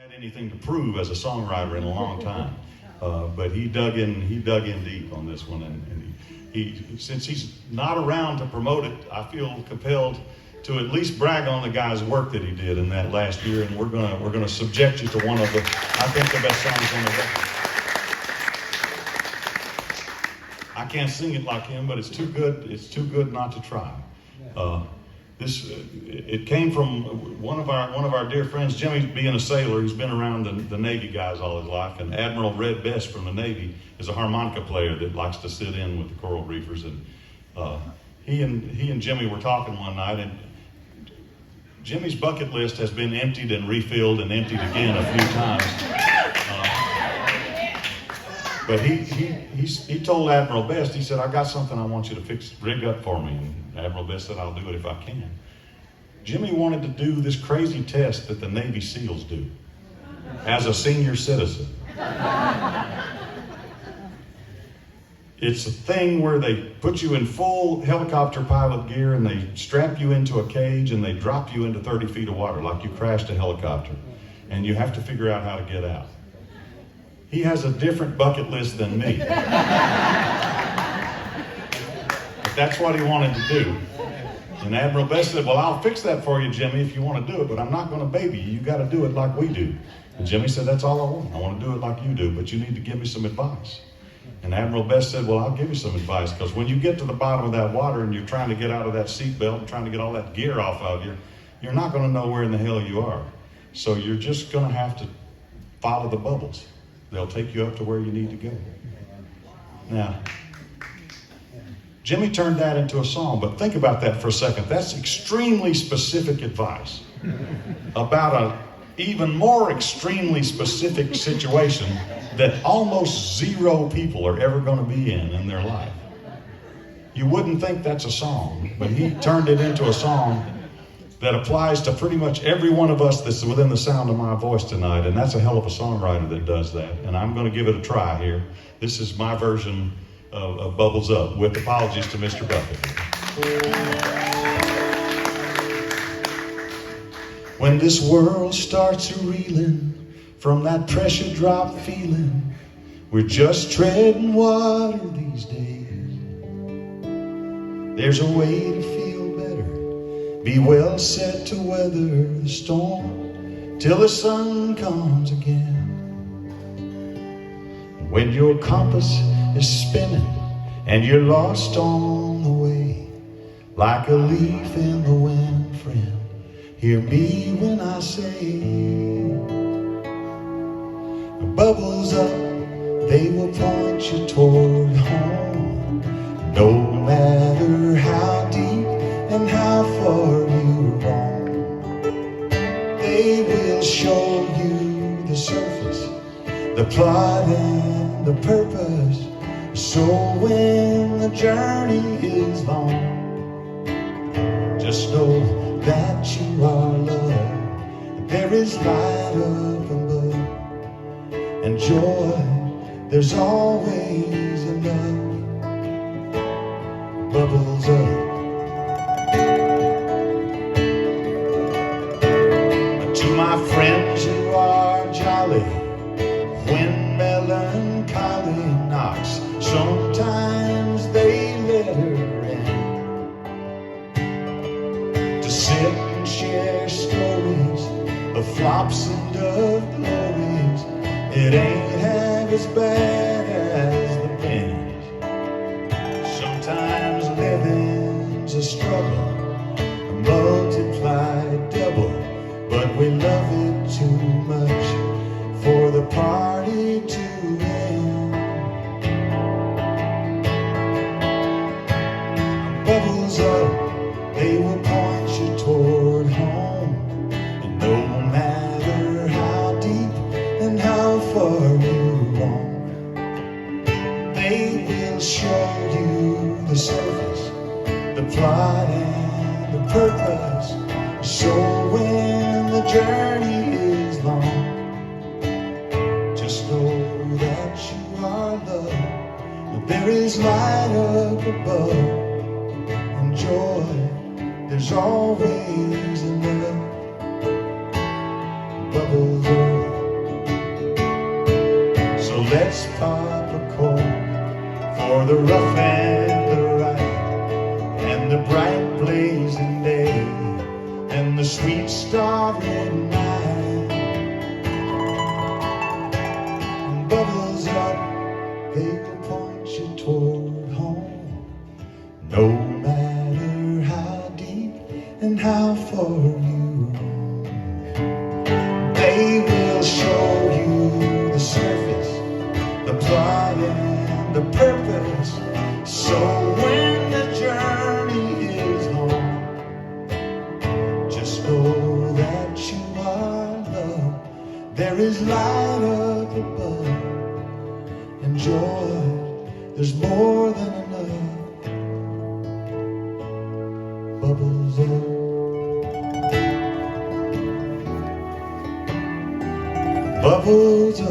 Had anything to prove as a songwriter in a long time, but he dug in deep on this one, and he since he's not around to promote it, I feel compelled to at least brag on the guy's work that he did in that last year, and we're gonna subject you to one of the, I think, the best songs on the record. I can't sing it like him, but it's too good. It's too good not to try. It came from one of our dear friends, Jimmy. Being a sailor, he's been around the Navy guys all his life. And Admiral Red Best from the Navy is a harmonica player that likes to sit in with the coral reefers. And he and Jimmy were talking one night, and Jimmy's bucket list has been emptied and refilled and emptied again a few times. But he told Admiral Best, he said, "I got something I want you to rig up for me." And Admiral Best said, "I'll do it if I can." Jimmy wanted to do this crazy test that the Navy SEALs do as a senior citizen. It's a thing where they put you in full helicopter pilot gear and they strap you into a cage and they drop you into 30 feet of water like you crashed a helicopter. And you have to figure out how to get out. He has a different bucket list than me. But that's what he wanted to do. And Admiral Best said, "Well, I'll fix that for you, Jimmy, if you want to do it, but I'm not going to baby you. You got to do it like we do." And Jimmy said, "That's all I want. I want to do it like you do, but you need to give me some advice." And Admiral Best said, "Well, I'll give you some advice, because when you get to the bottom of that water and you're trying to get out of that seatbelt and trying to get all that gear off of you, you're not going to know where in the hell you are. So you're just going to have to follow the bubbles. They'll take you up to where you need to go." Now, Jimmy turned that into a song, but think about that for a second. That's extremely specific advice about an even more extremely specific situation that almost zero people are ever going to be in their life. You wouldn't think that's a song, but he turned it into a song that applies to pretty much every one of us that's within the sound of my voice tonight, and that's a hell of a songwriter that does that, and I'm going to give it a try here. This is my version of Bubbles Up, with apologies to Mr. Buffett. When this world starts reeling from that pressure drop feeling, we're just treading water these days. There's a way to feel better, be well set to weather the storm till the sun comes again. When your compass is spinning and you're lost on the way, like a leaf in the wind, friend, hear me when I say, bubbles up, they will point you toward home. No matter how deep and how far you roam, they will show you the surface, the plot and the purpose. So when the journey is long, just know that you are loved. There is light up above, and joy, there's always enough. Bubbles up. To my friends who are jolly when melancholy knocks, sometimes they let her in to sit and share stories of flops and of glories. It ain't half as bad as the pennies. Sometimes living's a struggle, multiplied double, but we love it too much for the party to end. Bubbles up, they will point you toward home, and no matter how deep and how far you roam, they will show you the surface, the plot and the purpose. So when the journey is long, just know that you are loved. There is light up above, and joy, there's always enough. Bubbles up. starry night. And bubbles up, they will point you toward home. No matter how deep and how far you roam, they will show you the surface, the plot and the purpose. So when the journey is home, just know that you are loved. There is light up above, and joy, there's more than enough. Bubbles up. Bubbles up.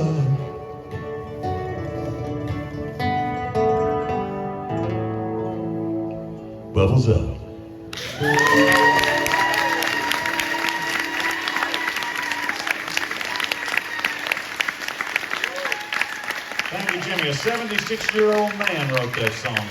Bubbles up. Thank you, Jimmy. A 76-year-old man wrote that song.